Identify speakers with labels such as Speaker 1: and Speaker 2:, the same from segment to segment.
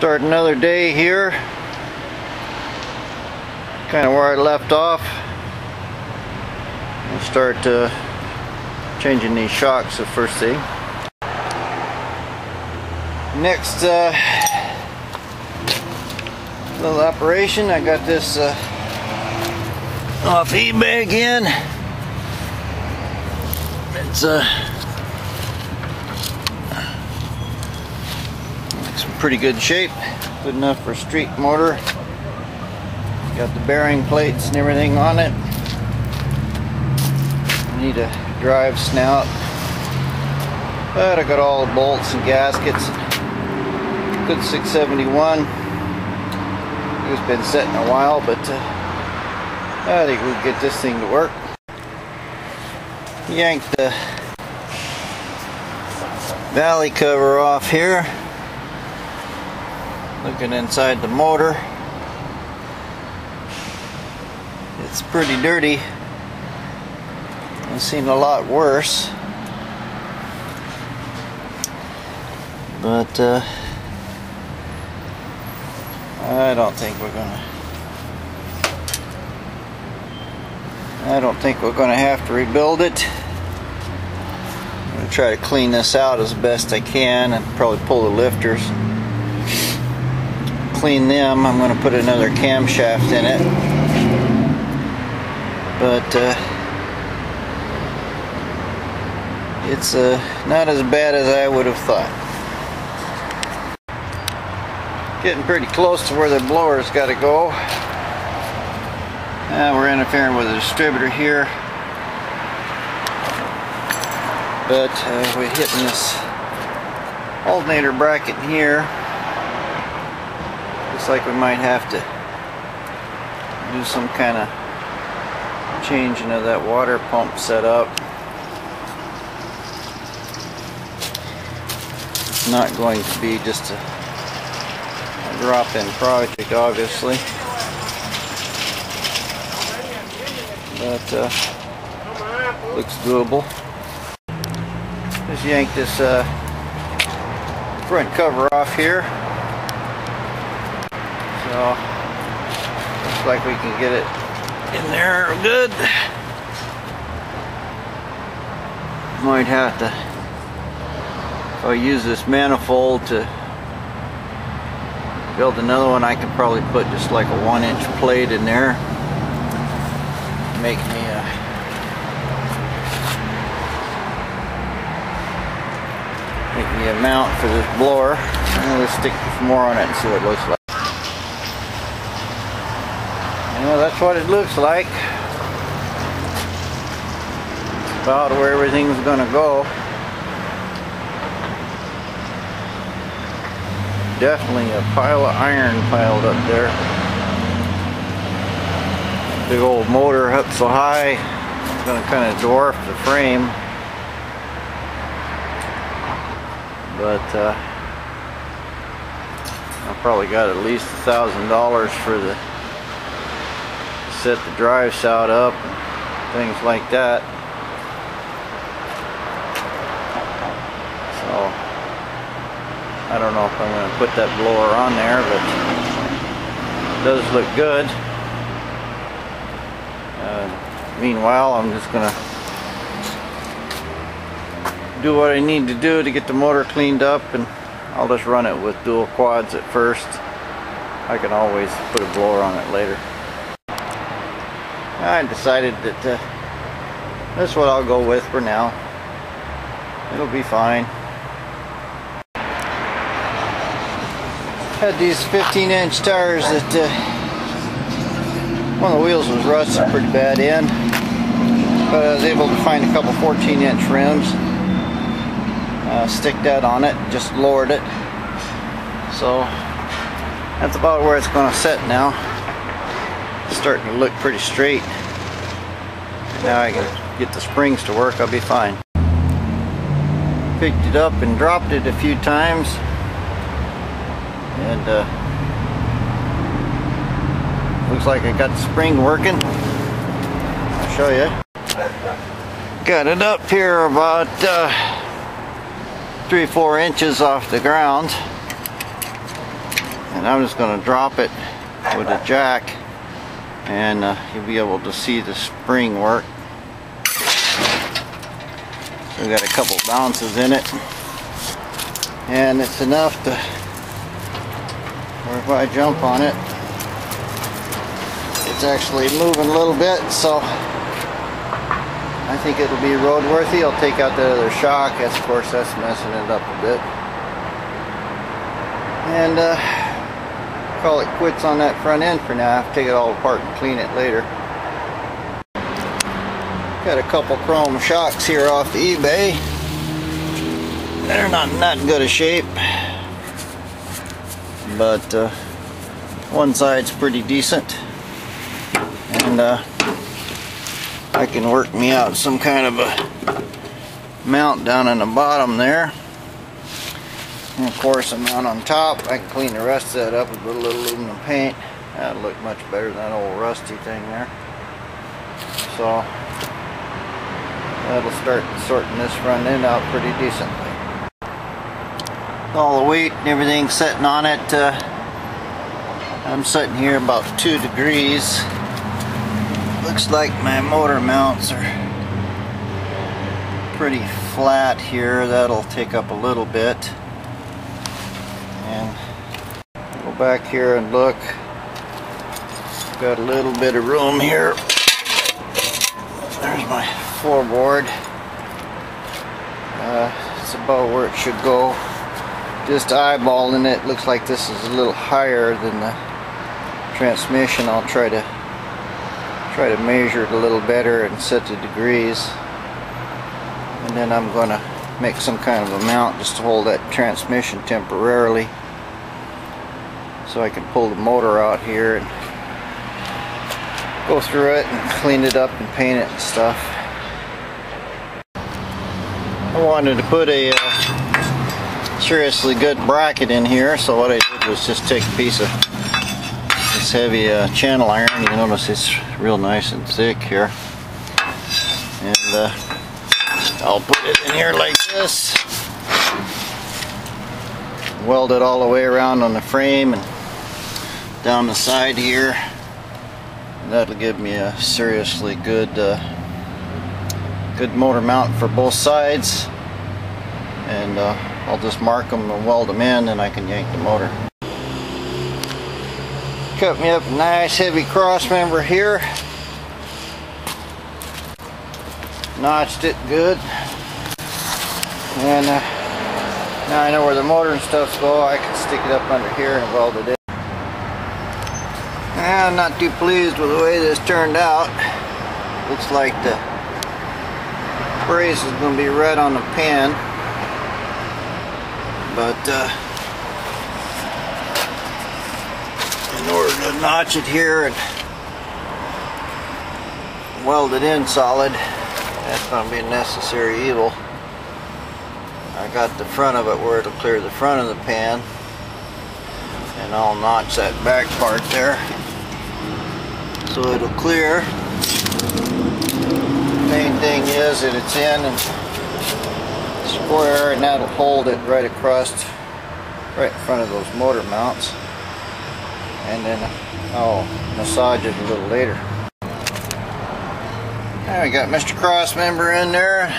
Speaker 1: Start another day here, kind of where I left off. I'll start changing these shocks the first thing. Next little operation, I got this off eBay again. It's pretty good shape, good enough for a street motor. Got the bearing plates and everything on it. I need a drive snout, but I got all the bolts and gaskets. Good 671. It's been sitting a while, but I think we'll get this thing to work. Yanked the valley cover off here. Looking inside the motor, it's pretty dirty. I've seen a lot worse, but I don't think we're gonna have to rebuild it. I'm gonna try to clean this out as best I can and probably pull the lifters. Clean them. I'm going to put another camshaft in it, but it's not as bad as I would have thought. Getting pretty close to where the blower's got to go. We're interfering with the distributor here, but we're hitting this alternator bracket here. Looks like we might have to do some kind of changing of that water pump setup. It's not going to be just a drop-in project, obviously, but looks doable. Just yank this front cover off here. So, looks like we can get it in there good. Might have to, if I use this manifold to build another one, I could probably put just like a 1-inch plate in there. Make me a mount for this blower. I'm going to stick some more on it and see what it looks like. Well, that's what it looks like. About where everything's gonna go. Definitely a pile of iron piled up there. Big old motor up so high, it's gonna kind of dwarf the frame. But I probably got at least $1,000 for the set the drive shaft up and things like that. So I don't know if I'm going to put that blower on there, but it does look good. Meanwhile, I'm just going to do what I need to do to get the motor cleaned up, and I'll just run it with dual quads at first. I can always put a blower on it later. I decided that that's what I'll go with for now. It'll be fine. Had these 15-inch tires that one of the wheels was rusted pretty bad in, but I was able to find a couple 14-inch rims. Stick that on it, just lowered it. So that's about where it's going to sit now. Starting to look pretty straight. Now I can get the springs to work, I'll be fine. Picked it up and dropped it a few times, and looks like I got the spring working. I'll show you. Got it up here about 3 or 4 inches off the ground. And I'm just going to drop it with a jack, and you'll be able to see the spring work. So we got a couple bounces in it, and it's enough to where if I jump on it, it's actually moving a little bit, so I think it'll be roadworthy. I'll take out the other shock. Of course, that's messing it up a bit. And call it quits on that front end for now. I have to take it all apart and clean it later. Got a couple chrome shocks here off the eBay. They're not in that good a shape, but one side's pretty decent, and I can work me out some kind of a mount down in the bottom there, and of course a mount on top. I can clean the rest of that up with a little aluminum paint. That'll look much better than that old rusty thing there. So that'll start sorting this front end out pretty decently. All the weight and everything sitting on it, I'm sitting here about 2 degrees. Looks like my motor mounts are pretty flat here. That'll take up a little bit. And go back here and look. Got a little bit of room here. There's my floorboard. It's about where it should go. Just eyeballing it, looks like this is a little higher than the transmission. I'll try to measure it a little better and set the degrees, and then I'm going to make some kind of a mount just to hold that transmission temporarily, so I can pull the motor out here and go through it and clean it up and paint it and stuff. I wanted to put a seriously good bracket in here, so what I did was just take a piece of this heavy channel iron. You notice it's real nice and thick here, and I'll put it in here like this, weld it all the way around on the frame and down the side here. That'll give me a seriously good good motor mount for both sides, and I'll just mark them and weld them in, and I can yank the motor. Cut me up a nice heavy cross member here. Notched it good. And now I know where the motor and stuff's go. I can stick it up under here and weld it in. I'm not too pleased with the way this turned out. Looks like the brace is going to be right on the pin. But in order to notch it here and weld it in solid, that's going to be a necessary evil. I got the front of it where it'll clear the front of the pan, and I'll notch that back part there so it'll clear. Main thing is that it's in and square, and that'll hold it right across, right in front of those motor mounts, and then I'll massage it a little later. Now we got Mr. Cross member in there,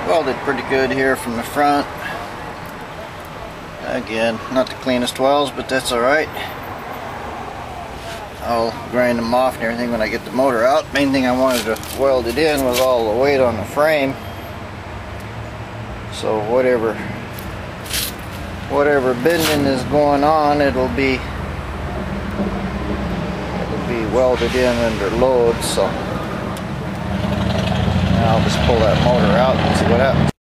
Speaker 1: welded pretty good here from the front. Again, not the cleanest welds, but that's alright. I'll grind them off and everything when I get the motor out. Main thing I wanted to weld it in was all the weight on the frame. So whatever bending is going on, it'll be welded in under load. So now I'll just pull that motor out and see what happens.